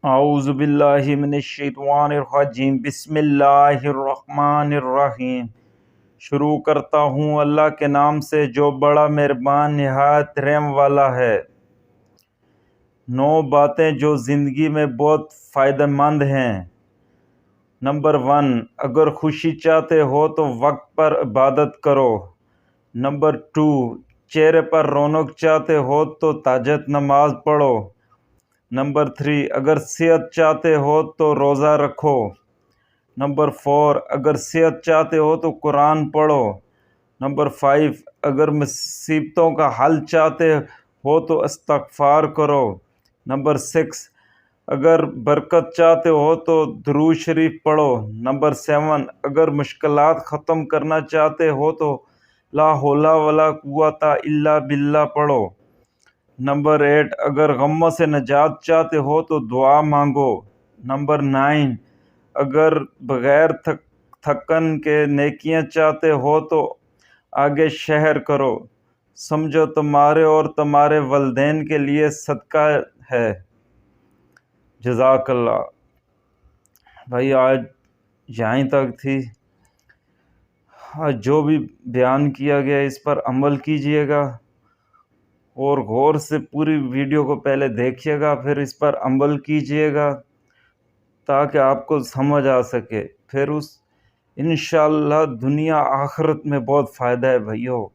اعوذ باللہ من الشیطان الرجیم، بسم اللہ الرحمن الرحیم۔ شروع کرتا ہوں اللہ کے نام سے جو بڑا مہربان نہایت رحم والا ہے۔ 9 باتیں جو زندگی میں بہت فائدہ مند ہیں۔ نمبر 1، اگر خوشی چاہتے ہو تو وقت پر عبادت کرو۔ نمبر 2، چہرے پر رونق چاہتے ہو تو تہجد نماز پڑھو۔ نمبر 3، اگر صحت چاہتے ہو تو روزہ رکھو۔ نمبر 4، اگر صحت چاہتے ہو تو قرآن پڑھو۔ نمبر 5، اگر مصیبتوں کا حل چاہتے ہو تو استغفار کرو۔ نمبر 6، اگر برکت چاہتے ہو تو درود شریف پڑھو۔ نمبر 7، اگر مشکلات ختم کرنا چاہتے ہو تو لا حول ولا قوت الا باللہ پڑھو۔ نمبر 8، اگر غموں سے نجات چاہتے ہو تو دعا مانگو۔ نمبر 9، اگر بغیر تھکن کے نیکیاں چاہتے ہو تو آگے شہر کرو۔ سمجھو تمہارے اور تمہارے والدین کے لیے صدقہ ہے۔ جزاک اللہ۔ بھائی آج یہیں تک تھی۔ آج جو بھی بیان کیا گیا اس پر عمل کیجئے گا اور غور سے پوری ویڈیو کو پہلے دیکھیے گا، پھر اس پر عمل کیجئے گا تاکہ آپ کو سمجھ آ سکے۔ پھر انشاءاللہ دنیا آخرت میں بہت فائدہ ہے بھائیو۔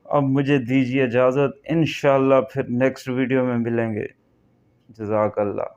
اب مجھے دیجیے اجازت، انشاءاللہ پھر نیکسٹ ویڈیو میں ملیں گے۔ جزاک اللہ۔